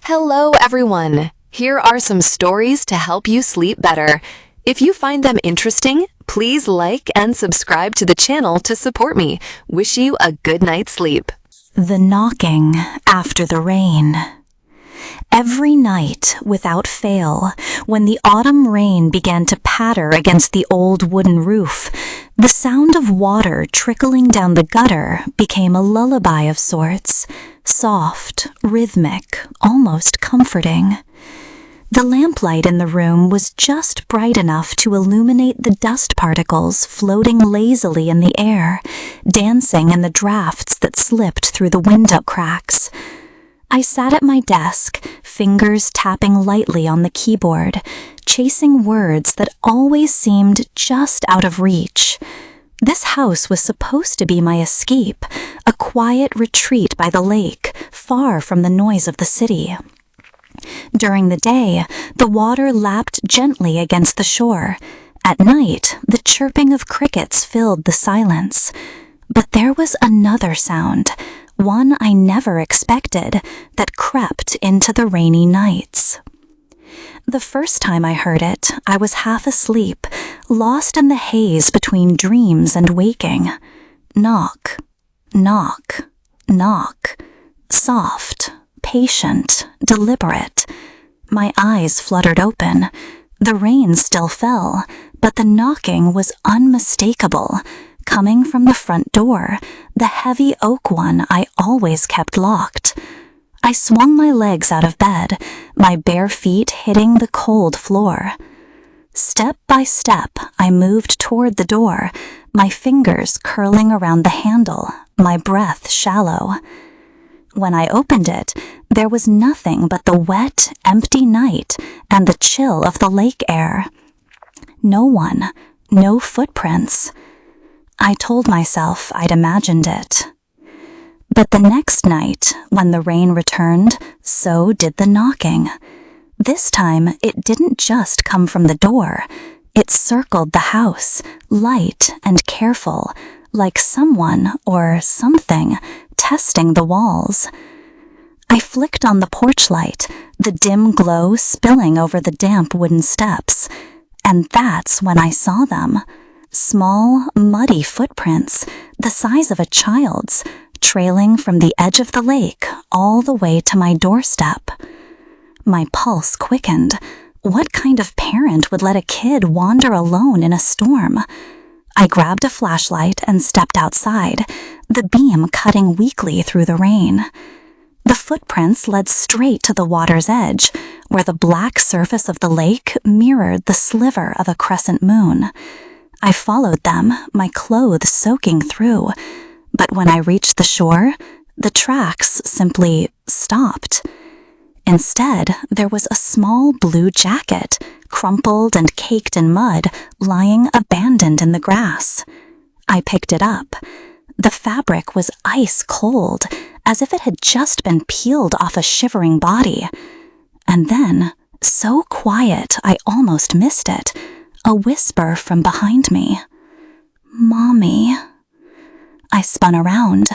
Hello, everyone. Here are some stories to help you sleep better. If you find them interesting, please like and subscribe to the channel to support me. Wish you a good night's sleep. The knocking after the rain. Every night, without fail, when the autumn rain began to patter against the old wooden roof, the sound of water trickling down the gutter became a lullaby of sorts, soft, rhythmic, almost comforting. The lamplight in the room was just bright enough to illuminate the dust particles floating lazily in the air, dancing in the drafts that slipped through the window cracks. I sat at my desk, fingers tapping lightly on the keyboard, chasing words that always seemed just out of reach. This house was supposed to be my escape, a quiet retreat by the lake, far from the noise of the city. During the day, the water lapped gently against the shore. At night, the chirping of crickets filled the silence. But there was another sound, one I never expected, that crept into the rainy nights. The first time I heard it, I was half asleep, lost in the haze between dreams and waking. Knock, knock, knock. Soft, patient, deliberate. My eyes fluttered open. The rain still fell, but the knocking was unmistakable, coming from the front door, the heavy oak one I always kept locked. I swung my legs out of bed, my bare feet hitting the cold floor. Step by step, I moved toward the door, my fingers curling around the handle, my breath shallow. When I opened it, there was nothing but the wet, empty night and the chill of the lake air. No one, no footprints. I told myself I'd imagined it. But the next night, when the rain returned, so did the knocking. This time, it didn't just come from the door. It circled the house, light and careful, like someone or something testing the walls. I flicked on the porch light, the dim glow spilling over the damp wooden steps, and that's when I saw them. Small, muddy footprints, the size of a child's, trailing from the edge of the lake all the way to my doorstep. My pulse quickened. What kind of parent would let a kid wander alone in a storm? I grabbed a flashlight and stepped outside, the beam cutting weakly through the rain. The footprints led straight to the water's edge, where the black surface of the lake mirrored the sliver of a crescent moon. I followed them, my clothes soaking through, but when I reached the shore, the tracks simply stopped. Instead, there was a small blue jacket, crumpled and caked in mud, lying abandoned in the grass. I picked it up. The fabric was ice cold, as if it had just been peeled off a shivering body. And then, so quiet I almost missed it, a whisper from behind me. "Mommy." I spun around.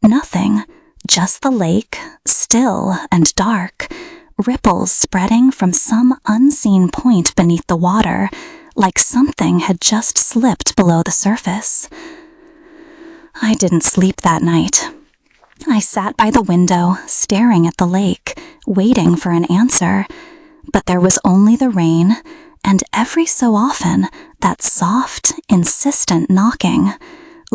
Nothing, just the lake, still and dark, ripples spreading from some unseen point beneath the water, like something had just slipped below the surface. I didn't sleep that night. I sat by the window, staring at the lake, waiting for an answer, but there was only the rain, and every so often, that soft, insistent knocking,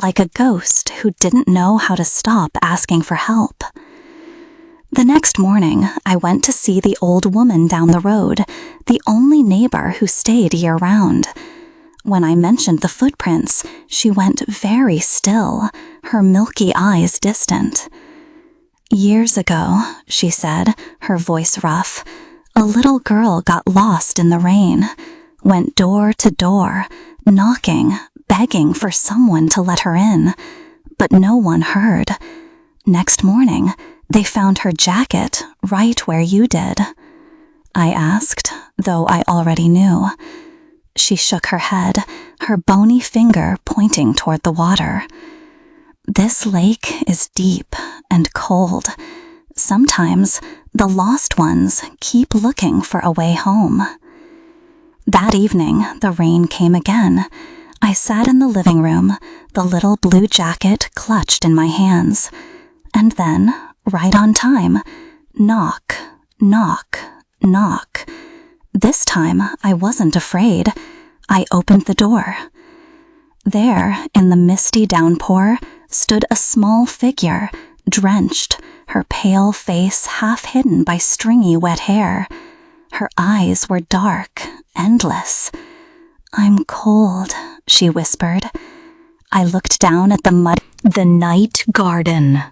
like a ghost who didn't know how to stop asking for help. The next morning, I went to see the old woman down the road, the only neighbor who stayed year-round. When I mentioned the footprints, she went very still, her milky eyes distant. "Years ago," she said, her voice rough, "a little girl got lost in the rain, went door to door, knocking, begging for someone to let her in, but no one heard. Next morning, they found her jacket right where you did." I asked, though I already knew. She shook her head, her bony finger pointing toward the water. "This lake is deep and cold. sometimes the lost ones keep looking for a way home. That evening, the rain came again. I sat in the living room, the little blue jacket clutched in my hands. And then, right on time, knock, knock, knock. This time, I wasn't afraid. I opened the door. There, in the misty downpour, stood a small figure, drenched, her pale face half hidden by stringy wet hair. Her eyes were dark, endless. "I'm cold," she whispered. I looked down at the night garden.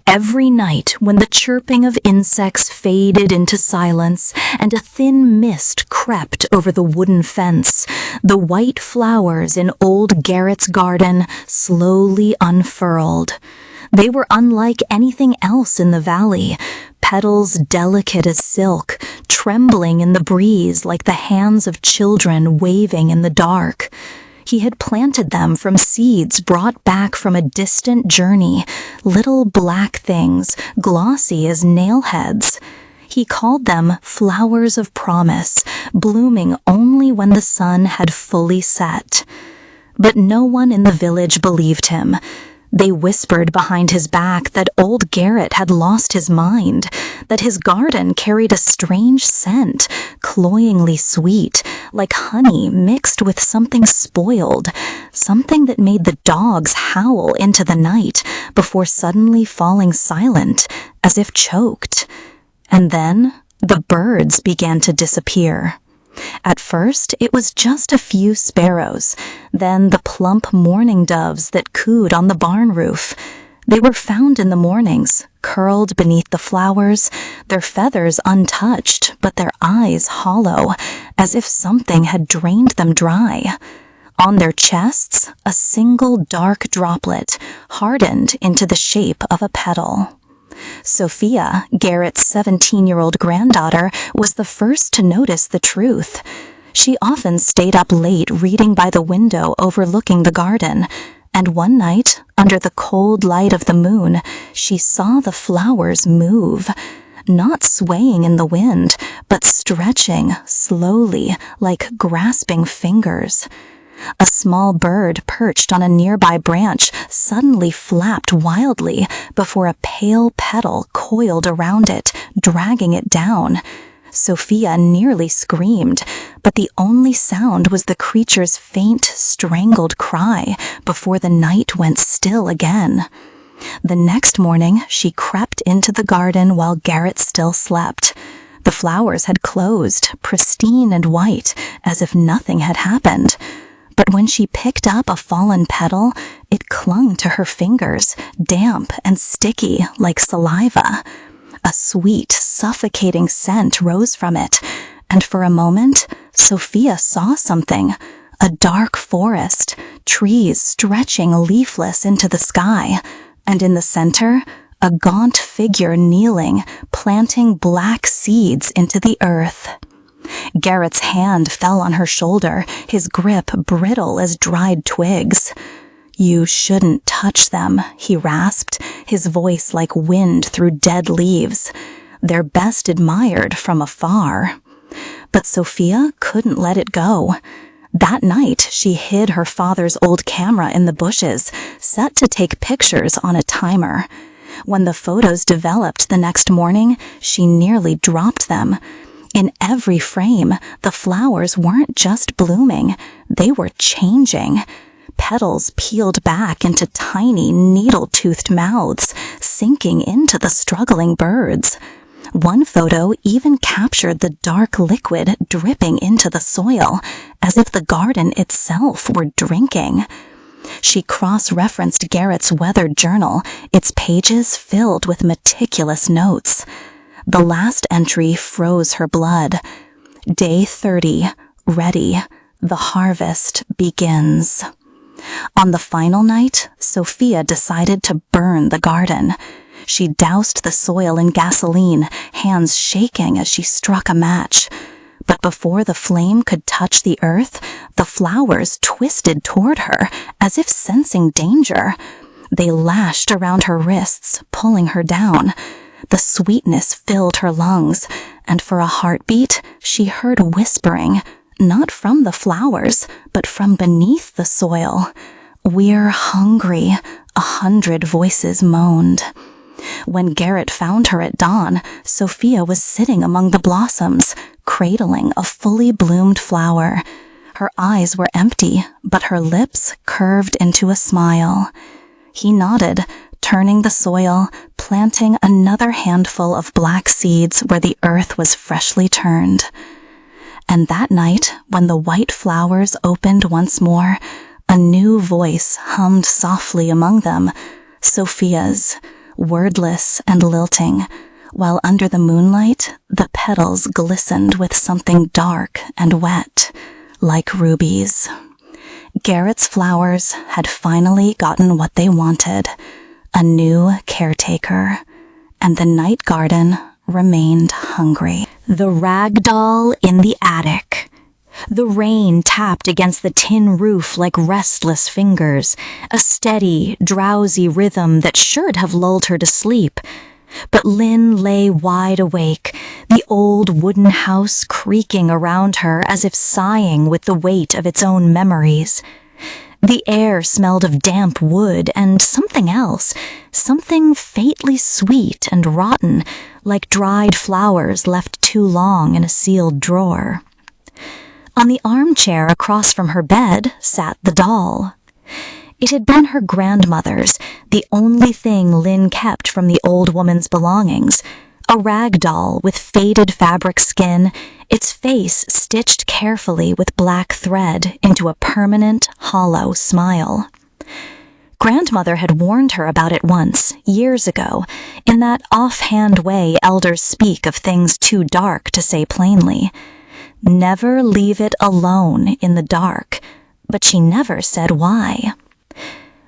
Every night, when the chirping of insects faded into silence and a thin mist crept over the wooden fence, the white flowers in old Garrett's garden slowly unfurled. They were unlike anything else in the valley, petals delicate as silk, trembling in the breeze like the hands of children waving in the dark. He had planted them from seeds brought back from a distant journey, little black things, glossy as nailheads. He called them flowers of promise, blooming only when the sun had fully set. But no one in the village believed him. They whispered behind his back that old Garrett had lost his mind, that his garden carried a strange scent, cloyingly sweet, like honey mixed with something spoiled, something that made the dogs howl into the night before suddenly falling silent, as if choked. And then the birds began to disappear. At first, it was just a few sparrows, then the plump mourning doves that cooed on the barn roof. They were found in the mornings, curled beneath the flowers, their feathers untouched, but their eyes hollow, as if something had drained them dry. On their chests, a single dark droplet hardened into the shape of a petal. Sophia, Garrett's 17-year-old granddaughter, was the first to notice the truth. She often stayed up late reading by the window overlooking the garden, and one night, under the cold light of the moon, she saw the flowers move, not swaying in the wind, but stretching slowly like grasping fingers. A small bird perched on a nearby branch suddenly flapped wildly before a pale petal coiled around it, dragging it down. Sophia nearly screamed, but the only sound was the creature's faint, strangled cry before the night went still again. The next morning, she crept into the garden while Garrett still slept. The flowers had closed, pristine and white, as if nothing had happened. But when she picked up a fallen petal, it clung to her fingers, damp and sticky like saliva. A sweet, suffocating scent rose from it, and for a moment, Sophia saw something. A dark forest, trees stretching leafless into the sky, and in the center, a gaunt figure kneeling, planting black seeds into the earth. Garrett's hand fell on her shoulder, his grip brittle as dried twigs. "You shouldn't touch them," he rasped, his voice like wind through dead leaves. "They're best admired from afar." But Sophia couldn't let it go. That night, she hid her father's old camera in the bushes, set to take pictures on a timer. When the photos developed the next morning, she nearly dropped them. In every frame, the flowers weren't just blooming, they were changing. Petals peeled back into tiny, needle-toothed mouths, sinking into the struggling birds. One photo even captured the dark liquid dripping into the soil, as if the garden itself were drinking. She cross-referenced Garrett's weathered journal, its pages filled with meticulous notes. The last entry froze her blood. Day 30, ready. The harvest begins. On the final night, Sophia decided to burn the garden. She doused the soil in gasoline, hands shaking as she struck a match. But before the flame could touch the earth, the flowers twisted toward her, as if sensing danger. They lashed around her wrists, pulling her down. The sweetness filled her lungs, and for a heartbeat, she heard whispering, not from the flowers, but from beneath the soil. "We're hungry," 100 voices moaned. When Garrett found her at dawn, Sophia was sitting among the blossoms, cradling a fully bloomed flower. Her eyes were empty, but her lips curved into a smile. He nodded, turning the soil, planting another handful of black seeds where the earth was freshly turned. And that night, when the white flowers opened once more, a new voice hummed softly among them, Sophia's, wordless and lilting, while under the moonlight, the petals glistened with something dark and wet, like rubies. Garrett's flowers had finally gotten what they wanted, a new caretaker, and the night garden remained hungry. The rag doll in the attic. The rain tapped against the tin roof like restless fingers, a steady, drowsy rhythm that should have lulled her to sleep. But Lynn lay wide awake, the old wooden house creaking around her as if sighing with the weight of its own memories. The air smelled of damp wood and something else, something faintly sweet and rotten, like dried flowers left too long in a sealed drawer. On the armchair across from her bed sat the doll. It had been her grandmother's, the only thing Lynn kept from the old woman's belongings, a rag doll with faded fabric skin, its face stitched carefully with black thread into a permanent, hollow smile. Grandmother had warned her about it once, years ago, in that offhand way elders speak of things too dark to say plainly. Never leave it alone in the dark, but she never said why.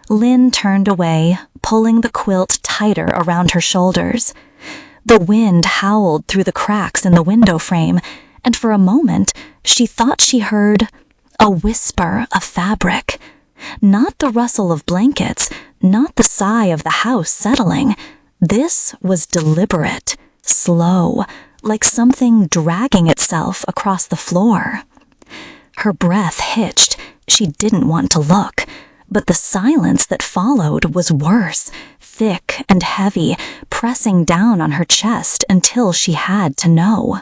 Lynn turned away, pulling the quilt tighter around her shoulders. The wind howled through the cracks in the window frame, and for a moment she thought she heard a whisper of fabric. Not the rustle of blankets, not the sigh of the house settling. This was deliberate, slow, like something dragging itself across the floor. Her breath hitched. She didn't want to look, but the silence that followed was worse, thick and heavy, pressing down on her chest until she had to know.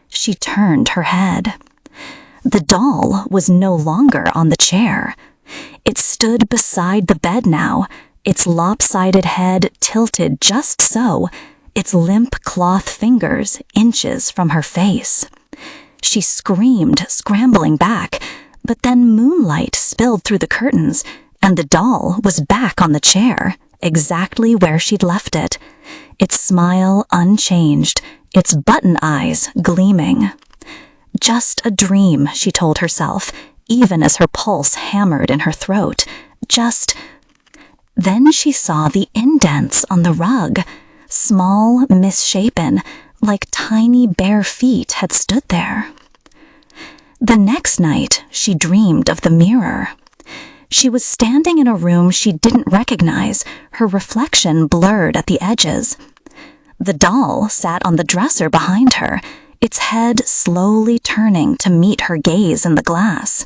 She turned her head. The doll was no longer on the chair. It stood beside the bed now, its lopsided head tilted just so, its limp cloth fingers inches from her face. She screamed, scrambling back, but then moonlight spilled through the curtains, and the doll was back on the chair, exactly where she'd left it, its smile unchanged, its button eyes gleaming. Just a dream, she told herself, even as her pulse hammered in her throat. Then she saw the indents on the rug, small, misshapen, like tiny bare feet had stood there. The next night, she dreamed of the mirror. She was standing in a room she didn't recognize, her reflection blurred at the edges. The doll sat on the dresser behind her, its head slowly turning to meet her gaze in the glass.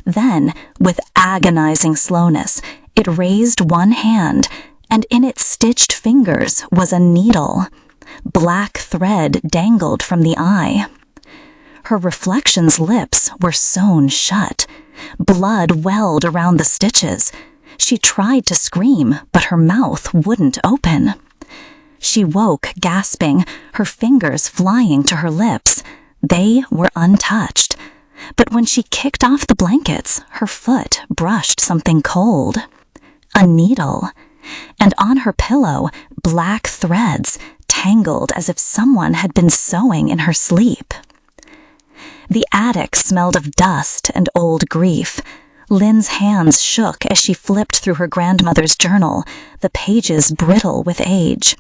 Then, with agonizing slowness, it raised one hand, and in its stitched fingers was a needle. Black thread dangled from the eye. Her reflection's lips were sewn shut. Blood welled around the stitches. She tried to scream, but her mouth wouldn't open. She woke, gasping, her fingers flying to her lips. They were untouched. But when she kicked off the blankets, her foot brushed something cold. A needle. And on her pillow, black threads, tangled as if someone had been sewing in her sleep. The attic smelled of dust and old grief. Lynn's hands shook as she flipped through her grandmother's journal, the pages brittle with age.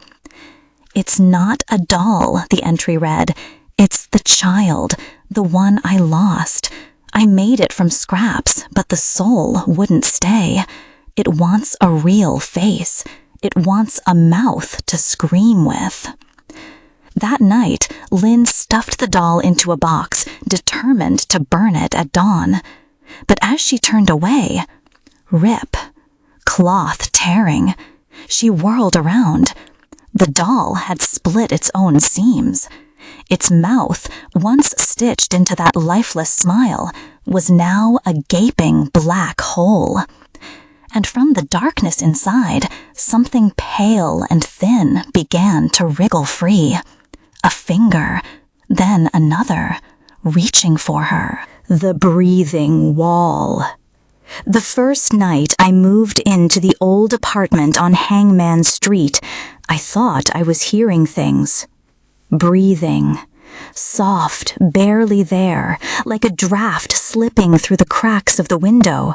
"It's not a doll," the entry read. "It's the child, the one I lost. I made it from scraps, but the soul wouldn't stay. It wants a real face. It wants a mouth to scream with." That night, Lynn stuffed the doll into a box, determined to burn it at dawn. But as she turned away, rip, cloth tearing, she whirled around. The doll had split its own seams. Its mouth, once stitched into that lifeless smile, was now a gaping black hole. And from the darkness inside, something pale and thin began to wriggle free. A finger, then another, reaching for her. The breathing wall. The first night I moved into the old apartment on Hangman Street, I thought I was hearing things. Breathing. Soft, barely there, like a draft slipping through the cracks of the window.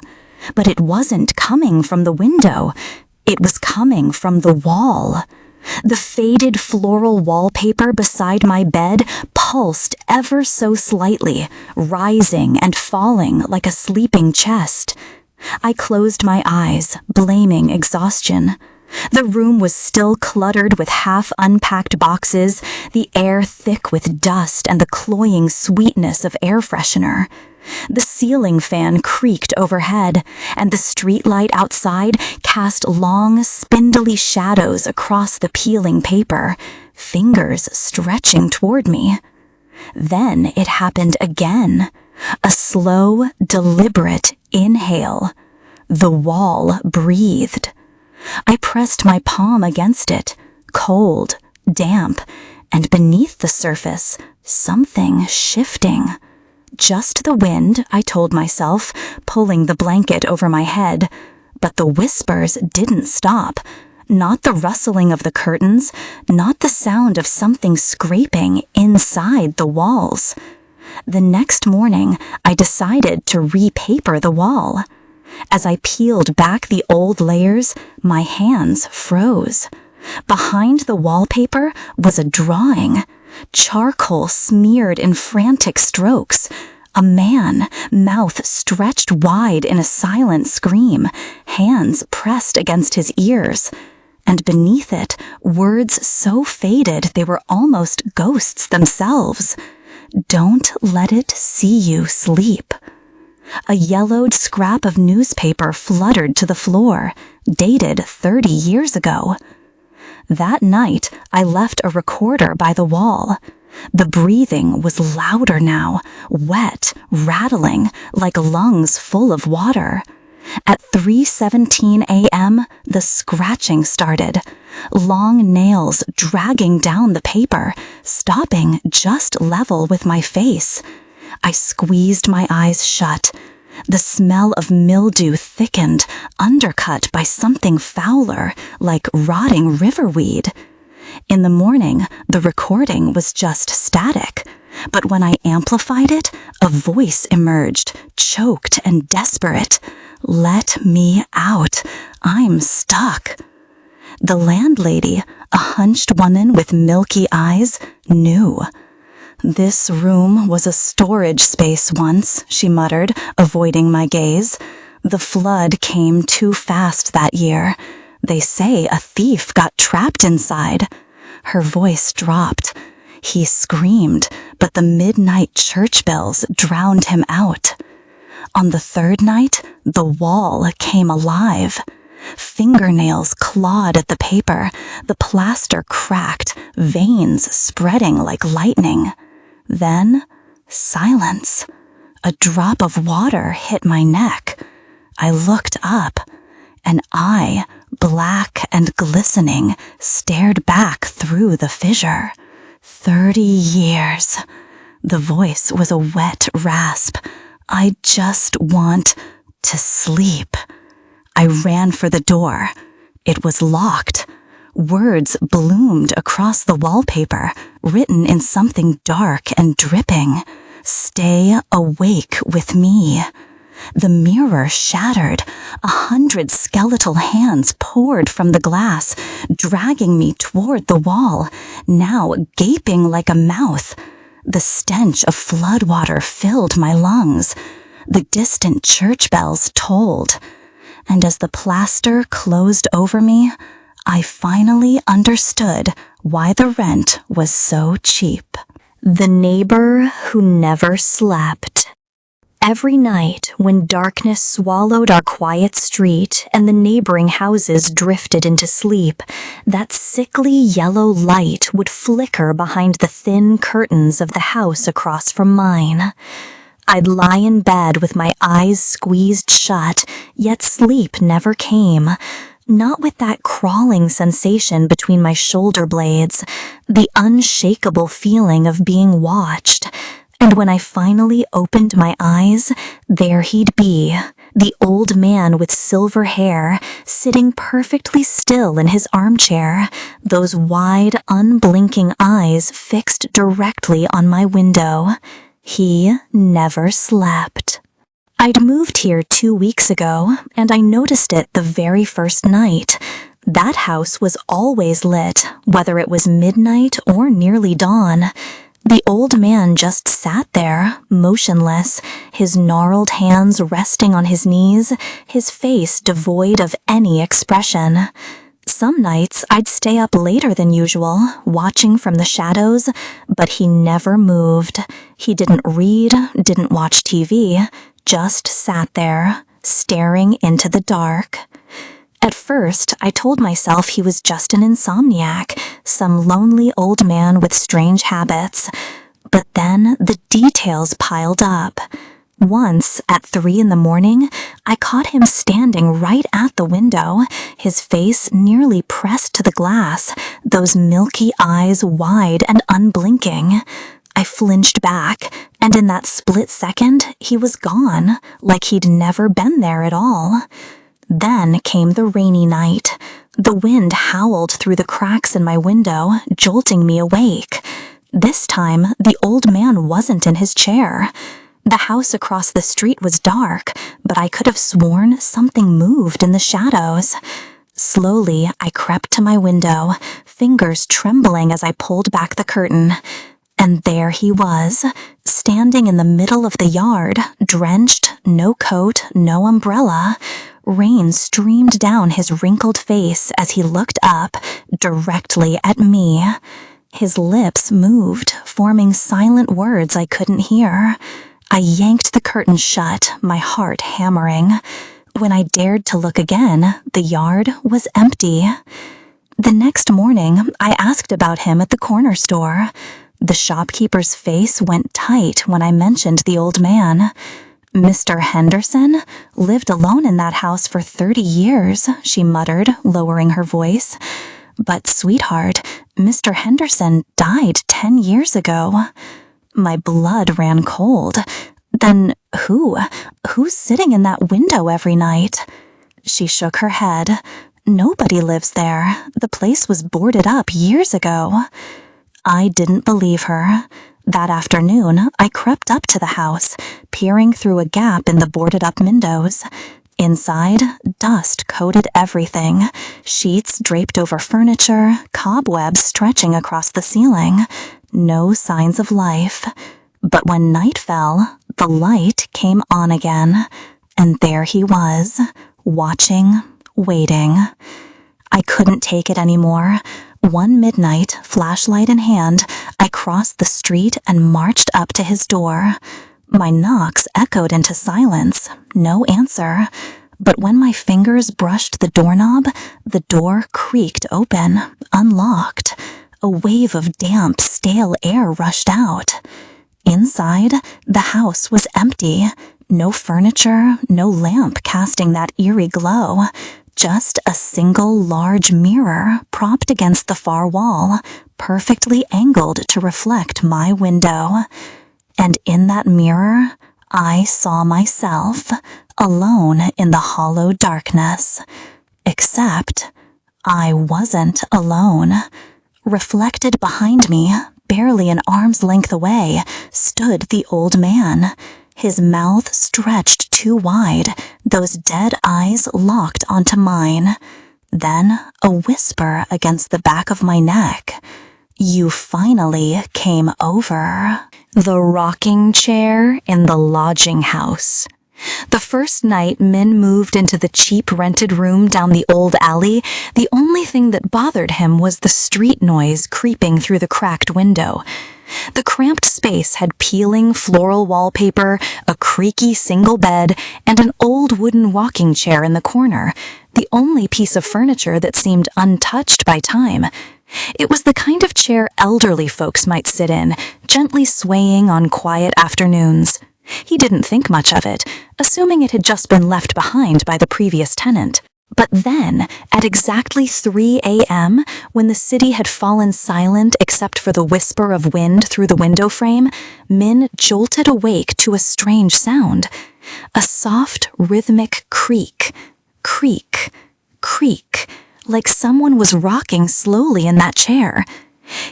But it wasn't coming from the window. It was coming from the wall. The faded floral wallpaper beside my bed pulsed ever so slightly, rising and falling like a sleeping chest. I closed my eyes, blaming exhaustion. The room was still cluttered with half-unpacked boxes, the air thick with dust and the cloying sweetness of air freshener. The ceiling fan creaked overhead, and the streetlight outside cast long, spindly shadows across the peeling paper, fingers stretching toward me. Then it happened again. A slow, deliberate inhale. The wall breathed. I pressed my palm against it, cold, damp, and beneath the surface, something shifting. Just the wind, I told myself, pulling the blanket over my head. But the whispers didn't stop. Not the rustling of the curtains, not the sound of something scraping inside the walls. The next morning, I decided to repaper the wall. As I peeled back the old layers, my hands froze. Behind the wallpaper was a drawing, charcoal smeared in frantic strokes. A man, mouth stretched wide in a silent scream, hands pressed against his ears. And beneath it, words so faded they were almost ghosts themselves. Don't let it see you sleep. A yellowed scrap of newspaper fluttered to the floor, dated 30 years ago. That night, I left a recorder by the wall. The breathing was louder now, wet, rattling, like lungs full of water. At 3:17 a.m., the scratching started, long nails dragging down the paper, stopping just level with my face. I squeezed my eyes shut. The smell of mildew thickened, undercut by something fouler, like rotting riverweed. In the morning, the recording was just static. But when I amplified it, a voice emerged, choked and desperate. Let me out. I'm stuck. The landlady, a hunched woman with milky eyes, knew. This room was a storage space once, she muttered, avoiding my gaze. The flood came too fast that year. They say a thief got trapped inside. Her voice dropped. He screamed, but the midnight church bells drowned him out. On the third night, the wall came alive. Fingernails clawed at the paper, the plaster cracked, veins spreading like lightning. Then, silence. A drop of water hit my neck. I looked up. An eye, black and glistening, stared back through the fissure. 30 years. The voice was a wet rasp. I just want to sleep. I ran for the door. It was locked. Words bloomed across the wallpaper, written in something dark and dripping. Stay awake with me. The mirror shattered. 100 skeletal hands poured from the glass, dragging me toward the wall, now gaping like a mouth. The stench of floodwater filled my lungs. The distant church bells tolled. And as the plaster closed over me, I finally understood why the rent was so cheap. The neighbor who never slept. Every night, when darkness swallowed our quiet street and the neighboring houses drifted into sleep, that sickly yellow light would flicker behind the thin curtains of the house across from mine. I'd lie in bed with my eyes squeezed shut, yet sleep never came. Not with that crawling sensation between my shoulder blades, the unshakable feeling of being watched. And when I finally opened my eyes, there he'd be, the old man with silver hair, sitting perfectly still in his armchair, those wide, unblinking eyes fixed directly on my window. He never slept. I'd moved here 2 weeks ago, and I noticed it the very first night. That house was always lit, whether it was midnight or nearly dawn. The old man just sat there, motionless, his gnarled hands resting on his knees, his face devoid of any expression. Some nights I'd stay up later than usual, watching from the shadows, but he never moved. He didn't read, didn't watch TV, just sat there, staring into the dark. At first, I told myself he was just an insomniac, some lonely old man with strange habits. But then the details piled up. Once, at 3 a.m, I caught him standing right at the window, his face nearly pressed to the glass, those milky eyes wide and unblinking. I flinched back, and in that split second, he was gone, like he'd never been there at all. Then came the rainy night. The wind howled through the cracks in my window, jolting me awake. This time, the old man wasn't in his chair. The house across the street was dark, but I could have sworn something moved in the shadows. Slowly, I crept to my window, fingers trembling as I pulled back the curtain. And there he was, standing in the middle of the yard, drenched, no coat, no umbrella. Rain streamed down his wrinkled face as he looked up, directly at me. His lips moved, forming silent words I couldn't hear. I yanked the curtain shut, my heart hammering. When I dared to look again, the yard was empty. The next morning, I asked about him at the corner store. The shopkeeper's face went tight when I mentioned the old man. Mr. Henderson lived alone in that house for 30 years, she muttered, lowering her voice. But, sweetheart, Mr. Henderson died 10 years ago. My blood ran cold. Then who's sitting in that window every night? She shook her head. Nobody lives there. The place was boarded up years ago. I didn't believe her. That afternoon, I crept up to the house, peering through a gap in the boarded-up windows. Inside, dust coated everything, sheets draped over furniture, cobwebs stretching across the ceiling. No signs of life. But when night fell, the light came on again, and there he was, watching, waiting. I couldn't take it anymore. One midnight, flashlight in hand, I crossed the street and marched up to his door. My knocks echoed into silence, no answer. But when my fingers brushed the doorknob, the door creaked open, unlocked. A wave of damp, stale air rushed out. Inside, the house was empty. No furniture, no lamp casting that eerie glow. Just a single large mirror propped against the far wall, perfectly angled to reflect my window. And in that mirror, I saw myself, alone in the hollow darkness. Except, I wasn't alone. Reflected behind me, barely an arm's length away, stood the old man. His mouth stretched too wide, those dead eyes locked onto mine. Then a whisper against the back of my neck. You finally came over. The rocking chair in the lodging house. The first night Min moved into the cheap rented room down the old alley, the only thing that bothered him was the street noise creeping through the cracked window. The cramped space had peeling floral wallpaper, a creaky single bed, and an old wooden walking chair in the corner, the only piece of furniture that seemed untouched by time. It was the kind of chair elderly folks might sit in, gently swaying on quiet afternoons. He didn't think much of it, assuming it had just been left behind by the previous tenant. But then, at exactly 3 a.m., when the city had fallen silent except for the whisper of wind through the window frame, Min jolted awake to a strange sound. A soft, rhythmic creak, creak, creak, like someone was rocking slowly in that chair.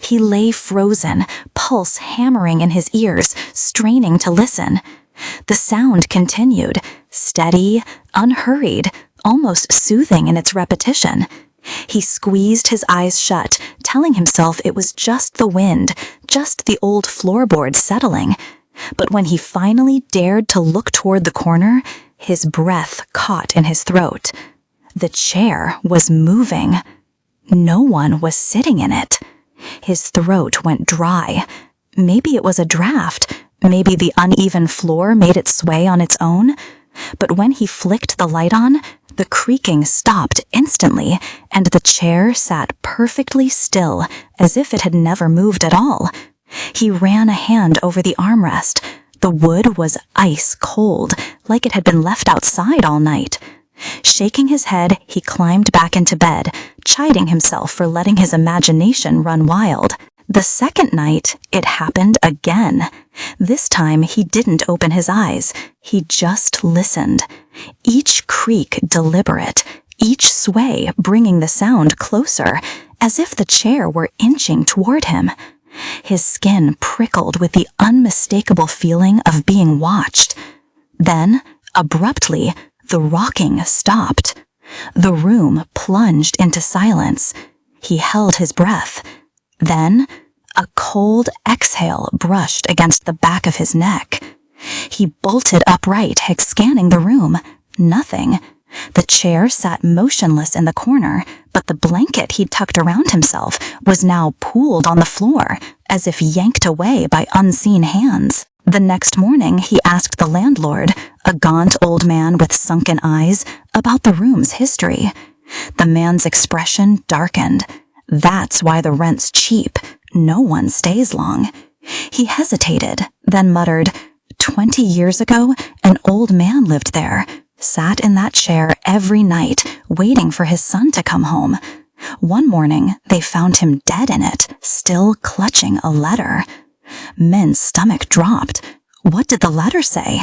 He lay frozen, pulse hammering in his ears, straining to listen. The sound continued, steady, unhurried, almost soothing in its repetition. He squeezed his eyes shut, telling himself it was just the wind, just the old floorboards settling. But when he finally dared to look toward the corner, his breath caught in his throat. The chair was moving. No one was sitting in it. His throat went dry. Maybe it was a draft. Maybe the uneven floor made it sway on its own. But when he flicked the light on, the creaking stopped instantly, and the chair sat perfectly still, as if it had never moved at all. He ran a hand over the armrest. The wood was ice cold, like it had been left outside all night. Shaking his head, he climbed back into bed, chiding himself for letting his imagination run wild. The second night, it happened again. This time, he didn't open his eyes. He just listened. Each creak deliberate, each sway bringing the sound closer, as if the chair were inching toward him. His skin prickled with the unmistakable feeling of being watched. Then, abruptly, the rocking stopped. The room plunged into silence. He held his breath. Then, a cold exhale brushed against the back of his neck. He bolted upright, scanning the room. Nothing. The chair sat motionless in the corner, but the blanket he'd tucked around himself was now pooled on the floor, as if yanked away by unseen hands. The next morning, he asked the landlord, a gaunt old man with sunken eyes, about the room's history. The man's expression darkened. That's why the rent's cheap. No one stays long. He hesitated, then muttered, 20 years ago, an old man lived there, sat in that chair every night, waiting for his son to come home. One morning, they found him dead in it, still clutching a letter. Min's stomach dropped. What did the letter say?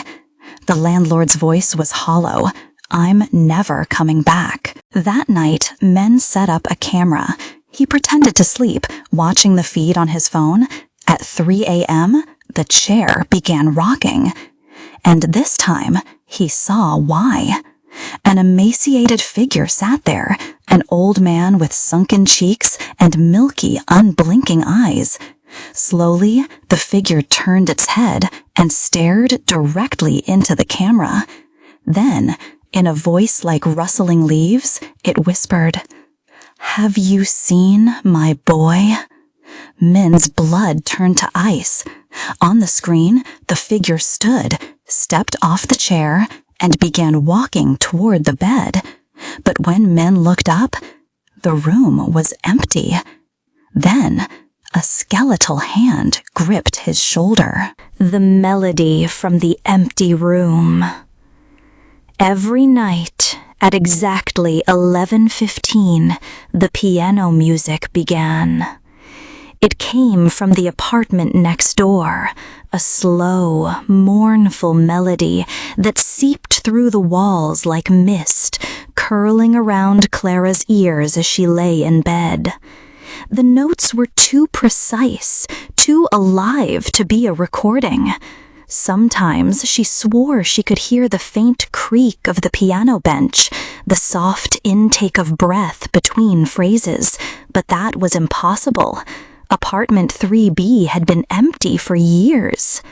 The landlord's voice was hollow. I'm never coming back. That night, Min set up a camera. He pretended to sleep, watching the feed on his phone. At 3 a.m., the chair began rocking. And this time, he saw why. An emaciated figure sat there, an old man with sunken cheeks and milky, unblinking eyes. Slowly, the figure turned its head and stared directly into the camera. Then, in a voice like rustling leaves, it whispered, "Have you seen my boy?" Min's blood turned to ice. On the screen, the figure stood, stepped off the chair, and began walking toward the bed. But when Min looked up, the room was empty. Then, a skeletal hand gripped his shoulder. The melody from the empty room. Every night, at exactly 11:15, the piano music began. It came from the apartment next door, a slow, mournful melody that seeped through the walls like mist, curling around Clara's ears as she lay in bed. The notes were too precise, too alive to be a recording. Sometimes she swore she could hear the faint creak of the piano bench, the soft intake of breath between phrases, but that was impossible. Apartment 3B had been empty for years.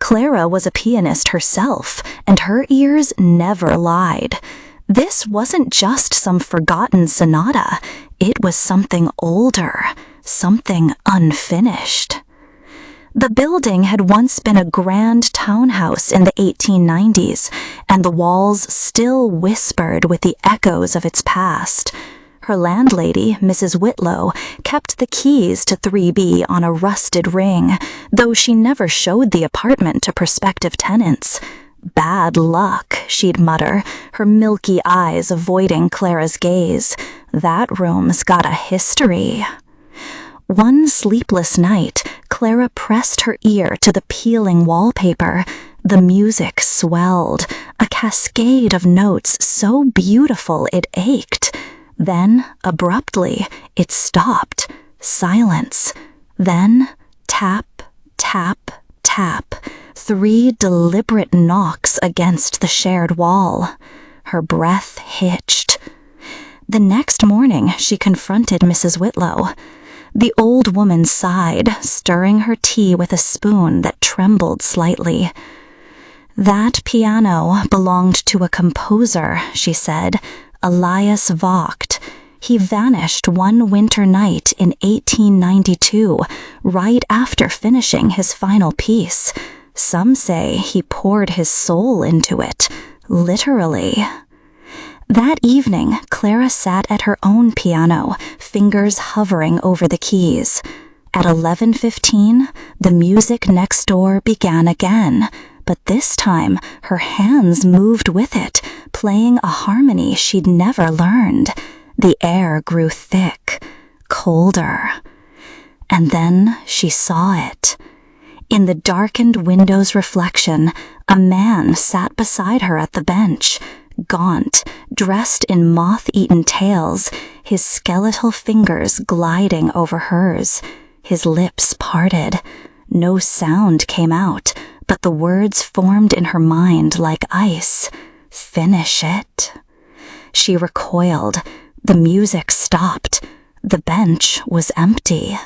Clara was a pianist herself, and her ears never lied. This wasn't just some forgotten sonata. It was something older, something unfinished. The building had once been a grand townhouse in the 1890s, and the walls still whispered with the echoes of its past. Her landlady, Mrs. Whitlow, kept the keys to 3B on a rusted ring, though she never showed the apartment to prospective tenants. "Bad luck," she'd mutter, her milky eyes avoiding Clara's gaze. "That room's got a history." One sleepless night, Clara pressed her ear to the peeling wallpaper. The music swelled, a cascade of notes so beautiful it ached. Then, abruptly, it stopped. Silence. Then, tap, tap, tap. 3 deliberate knocks against the shared wall. Her breath hitched. The next morning, she confronted Mrs. Whitlow. The old woman sighed, stirring her tea with a spoon that trembled slightly. "That piano belonged to a composer," she said, "Elias Vogt. He vanished one winter night in 1892, right after finishing his final piece. Some say he poured his soul into it, literally." That evening, Clara sat at her own piano, fingers hovering over the keys. At 11:15, the music next door began again, but this time her hands moved with it, playing a harmony she'd never learned. The air grew thick, colder. And then she saw it. In the darkened window's reflection, a man sat beside her at the bench. Gaunt, dressed in moth-eaten tails, his skeletal fingers gliding over hers, his lips parted. No sound came out, but the words formed in her mind like ice. "Finish it." She recoiled. The music stopped. The bench was empty.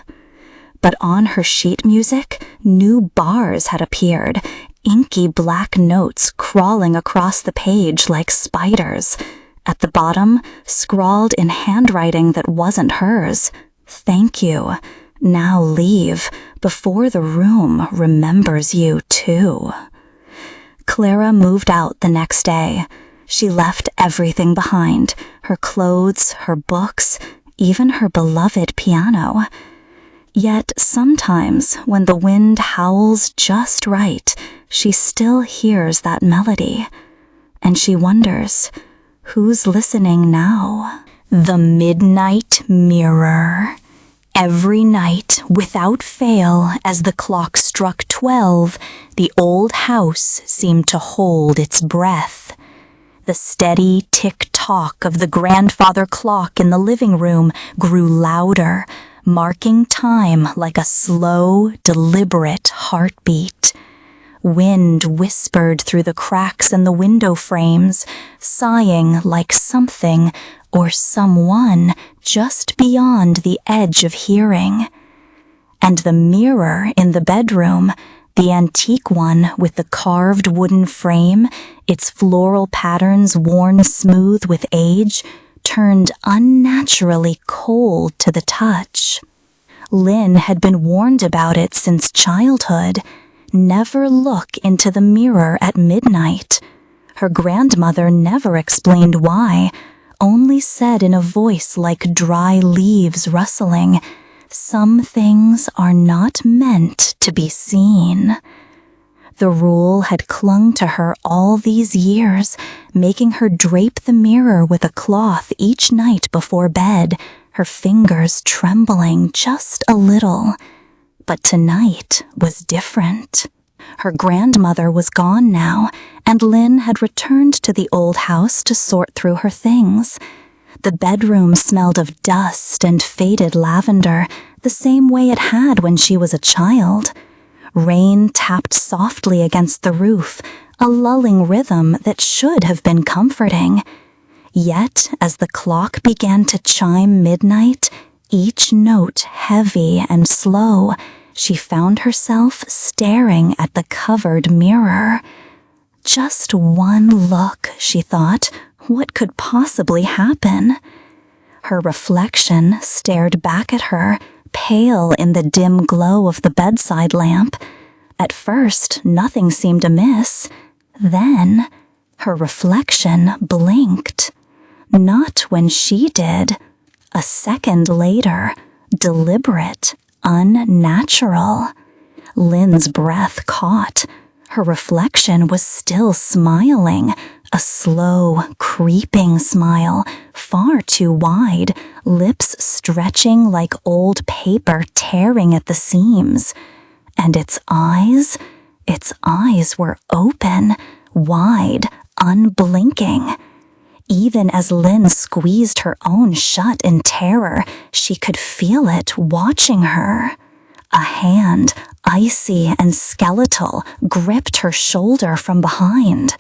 But on her sheet music, new bars had appeared, inky black notes crawling across the page like spiders. At the bottom, scrawled in handwriting that wasn't hers, "Thank you. Now leave, before the room remembers you too." Clara moved out the next day. She left everything behind, her clothes, her books, even her beloved piano. Yet sometimes, when the wind howls just right, she still hears that melody, and she wonders, who's listening now? The Midnight Mirror. Every night, without fail, as the clock struck 12, the old house seemed to hold its breath. The steady tick-tock of the grandfather clock in the living room grew louder, marking time like a slow, deliberate heartbeat. Wind whispered through the cracks in the window frames, sighing like something or someone just beyond the edge of hearing. And the mirror in the bedroom, the antique one with the carved wooden frame, its floral patterns worn smooth with age, turned unnaturally cold to the touch. Lynn had been warned about it since childhood. Never look into the mirror at midnight. Her grandmother never explained why, only said in a voice like dry leaves rustling, "Some things are not meant to be seen." The rule had clung to her all these years, making her drape the mirror with a cloth each night before bed, her fingers trembling just a little. But tonight was different. Her grandmother was gone now, and Lynn had returned to the old house to sort through her things. The bedroom smelled of dust and faded lavender, the same way it had when she was a child. Rain tapped softly against the roof, a lulling rhythm that should have been comforting. Yet, as the clock began to chime midnight, each note heavy and slow, she found herself staring at the covered mirror. Just one look, she thought. What could possibly happen? Her reflection stared back at her, pale in the dim glow of the bedside lamp. At first, nothing seemed amiss. Then, her reflection blinked. Not when she did. A second later, deliberate, unnatural. Lynn's breath caught. Her reflection was still smiling, a slow, creeping smile, far too wide, lips stretching like old paper tearing at the seams. And its eyes were open, wide, unblinking. Even as Lynn squeezed her own shut in terror, she could feel it watching her. A hand, icy and skeletal, gripped her shoulder from behind.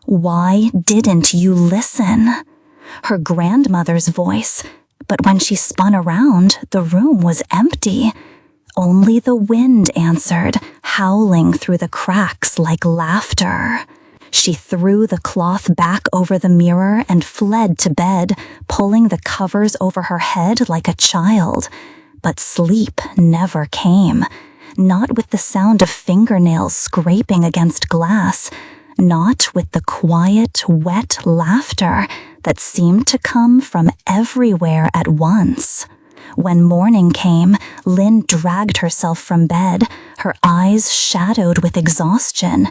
"Why didn't you listen?" Her grandmother's voice, but when she spun around, the room was empty. Only the wind answered, howling through the cracks like laughter. She threw the cloth back over the mirror and fled to bed, pulling the covers over her head like a child. But sleep never came, not with the sound of fingernails scraping against glass, not with the quiet, wet laughter that seemed to come from everywhere at once. When morning came, Lynn dragged herself from bed, her eyes shadowed with exhaustion.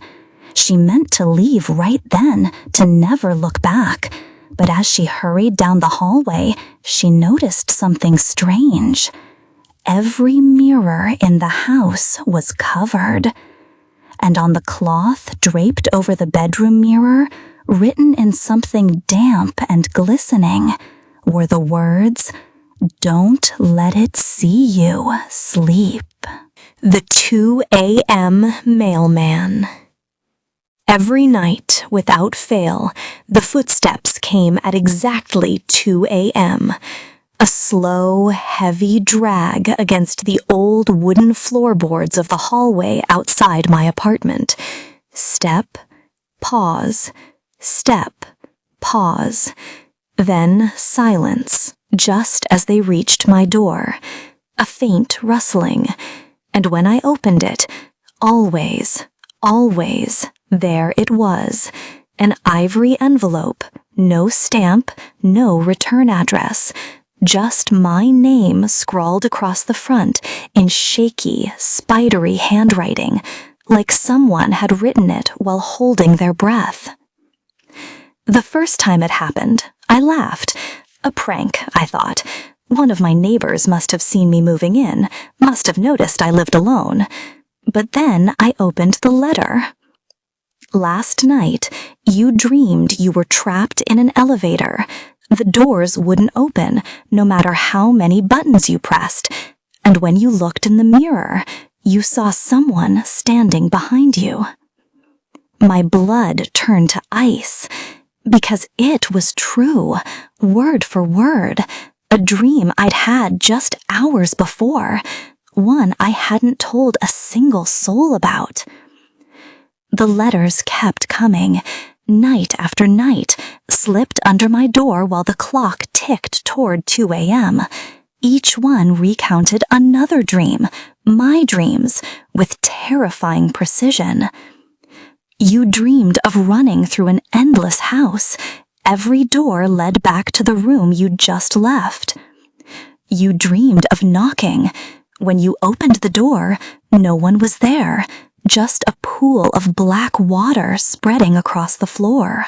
She meant to leave right then, to never look back. But as she hurried down the hallway, she noticed something strange. Every mirror in the house was covered. And on the cloth draped over the bedroom mirror, written in something damp and glistening, were the words, "Don't let it see you sleep." The 2 a.m. mailman. Every night, without fail, the footsteps came at exactly 2 a.m., a slow, heavy drag against the old wooden floorboards of the hallway outside my apartment. Step, pause, step, pause. Then silence, just as they reached my door. A faint rustling. And when I opened it, always, there it was. An ivory envelope, no stamp, no return address. Just my name scrawled across the front in shaky, spidery handwriting, like someone had written it while holding their breath. The first time it happened, I laughed. A prank, I thought. One of my neighbors must have seen me moving in, must have noticed I lived alone. But then I opened the letter. "Last night, you dreamed you were trapped in an elevator. The doors wouldn't open, no matter how many buttons you pressed. And when you looked in the mirror, you saw someone standing behind you." My blood turned to ice, because it was true, word for word, a dream I'd had just hours before, one I hadn't told a single soul about. The letters kept coming, night after night, slipped under my door while the clock ticked toward 2 a.m. Each one recounted another dream, my dreams, with terrifying precision. You dreamed of running through an endless house. Every door led back to the room you'd just left. You dreamed of knocking. When you opened the door, no one was there, just a pool of black water spreading across the floor.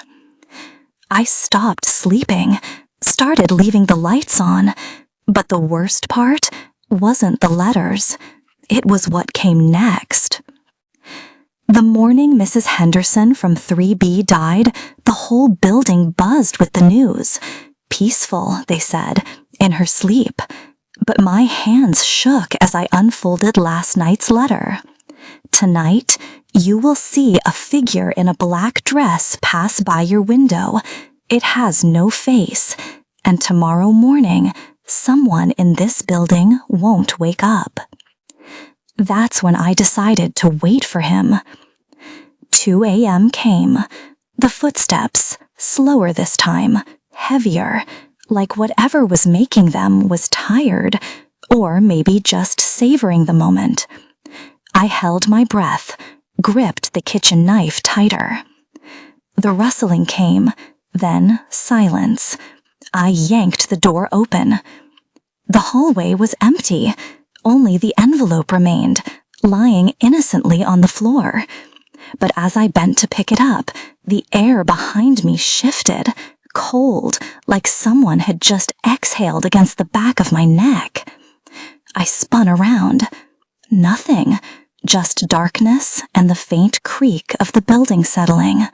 I stopped sleeping, started leaving the lights on, but the worst part wasn't the letters. It was what came next. The morning Mrs. Henderson from 3B died, the whole building buzzed with the news. Peaceful, they said, in her sleep. But my hands shook as I unfolded last night's letter. "Tonight, you will see a figure in a black dress pass by your window. It has no face. And tomorrow morning, someone in this building won't wake up." That's when I decided to wait for him. 2 a.m. came. The footsteps, slower this time, heavier, like whatever was making them was tired, or maybe just savoring the moment. I held my breath, gripped the kitchen knife tighter. The rustling came, then silence. I yanked the door open. The hallway was empty. Only the envelope remained, lying innocently on the floor. But as I bent to pick it up, the air behind me shifted, cold, like someone had just exhaled against the back of my neck. I spun around. Nothing, just darkness and the faint creak of the building settling.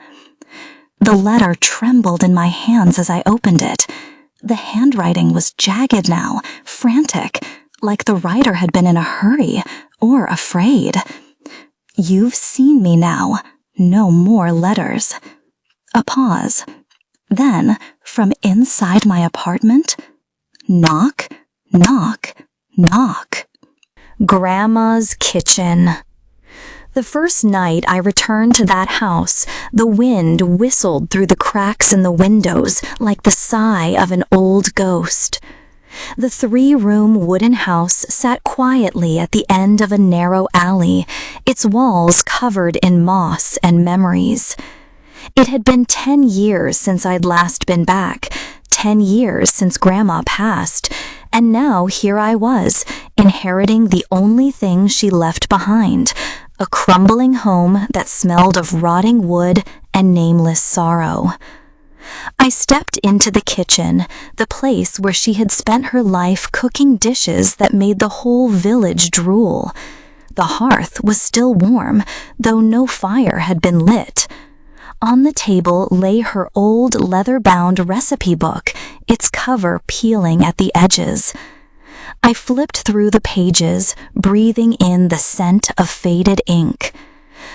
The letter trembled in my hands as I opened it. The handwriting was jagged now, frantic, like the writer had been in a hurry or afraid. You've seen me now. No more letters. A pause. Then, from inside my apartment, knock, knock, knock. Grandma's kitchen. The first night I returned to that house, the wind whistled through the cracks in the windows like the sigh of an old ghost. The 3-room wooden house sat quietly at the end of a narrow alley, its walls covered in moss and memories. It had been 10 years since I'd last been back, 10 years since Grandma passed, and now here I was, inheriting the only thing she left behind, a crumbling home that smelled of rotting wood and nameless sorrow. I stepped into the kitchen, the place where she had spent her life cooking dishes that made the whole village drool. The hearth was still warm, though no fire had been lit. On the table lay her old leather-bound recipe book, its cover peeling at the edges. I flipped through the pages, breathing in the scent of faded ink.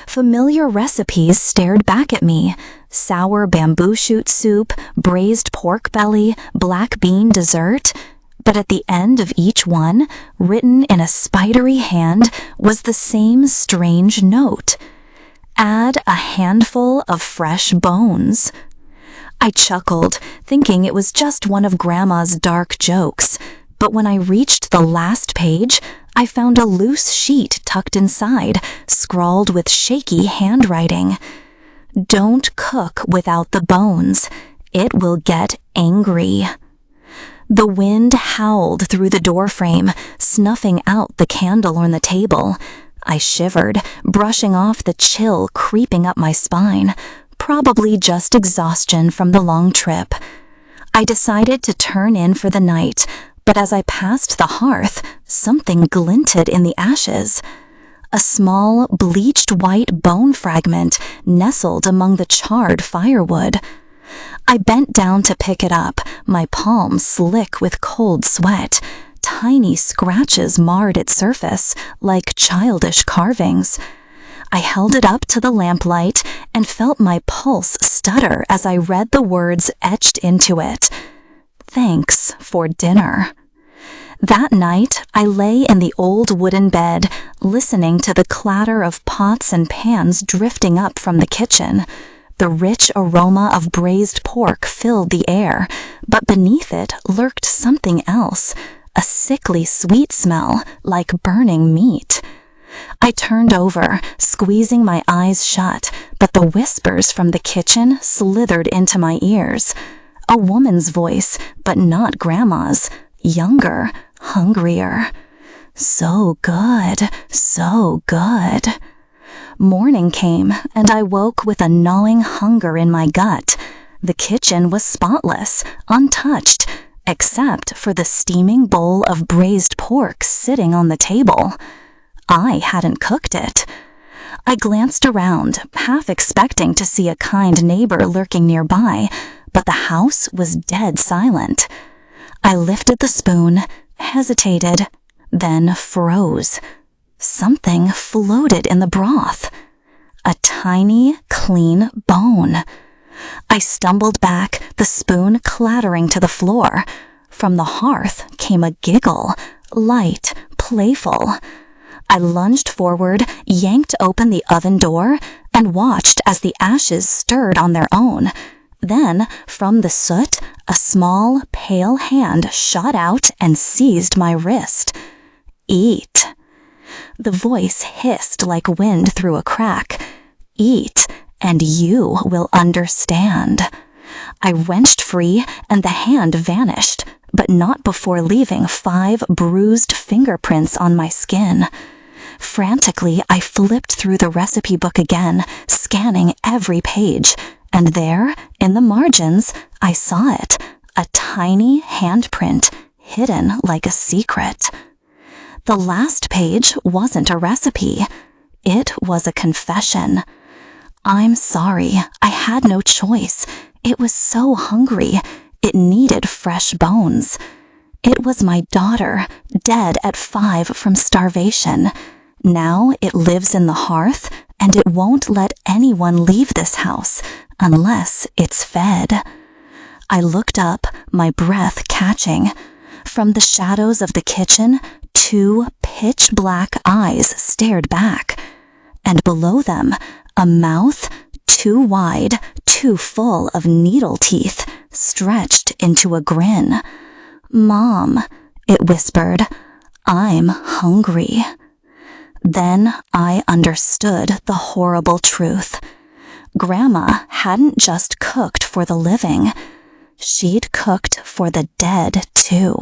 Familiar recipes stared back at me: sour bamboo shoot soup, braised pork belly, black bean dessert. But at the end of each one, written in a spidery hand, was the same strange note: add a handful of fresh bones. I chuckled, thinking it was just one of Grandma's dark jokes. But when I reached the last page, I found a loose sheet tucked inside, scrawled with shaky handwriting. Don't cook without the bones. It will get angry. The wind howled through the doorframe, snuffing out the candle on the table. I shivered, brushing off the chill creeping up my spine, probably just exhaustion from the long trip. I decided to turn in for the night, but as I passed the hearth, something glinted in the ashes. A small, bleached white bone fragment nestled among the charred firewood. I bent down to pick it up, my palm slick with cold sweat. Tiny scratches marred its surface, like childish carvings. I held it up to the lamplight and felt my pulse stutter as I read the words etched into it. Thanks for dinner. That night, I lay in the old wooden bed, listening to the clatter of pots and pans drifting up from the kitchen. The rich aroma of braised pork filled the air, but beneath it lurked something else, a sickly sweet smell like burning meat. I turned over, squeezing my eyes shut, but the whispers from the kitchen slithered into my ears. A woman's voice, but not Grandma's, younger, hungrier. So good, so good. Morning came, and I woke with a gnawing hunger in my gut. The kitchen was spotless, untouched, except for the steaming bowl of braised pork sitting on the table. I hadn't cooked it. I glanced around, half expecting to see a kind neighbor lurking nearby, but the house was dead silent. I lifted the spoon, hesitated, then froze. Something floated in the broth. A tiny, clean bone. I stumbled back, the spoon clattering to the floor. From the hearth came a giggle, light, playful. I lunged forward, yanked open the oven door, and watched as the ashes stirred on their own. Then, from the soot, a small, pale hand shot out and seized my wrist. "Eat." The voice hissed like wind through a crack. "Eat, and you will understand." I wrenched free, and the hand vanished, but not before leaving 5 bruised fingerprints on my skin. Frantically, I flipped through the recipe book again, scanning every page, and there, in the margins, I saw it, a tiny handprint, hidden like a secret. The last page wasn't a recipe. It was a confession. "I'm sorry, I had no choice. It was so hungry. It needed fresh bones. It was my daughter, dead at 5 from starvation. Now it lives in the hearth, and it won't let anyone leave this house unless it's fed." I looked up, my breath catching. From the shadows of the kitchen, 2 pitch-black eyes stared back, and below them, a mouth, too wide, too full of needle teeth, stretched into a grin. "Mom," it whispered, "I'm hungry." Then I understood the horrible truth. Grandma hadn't just cooked for the living. She'd cooked for the dead, too.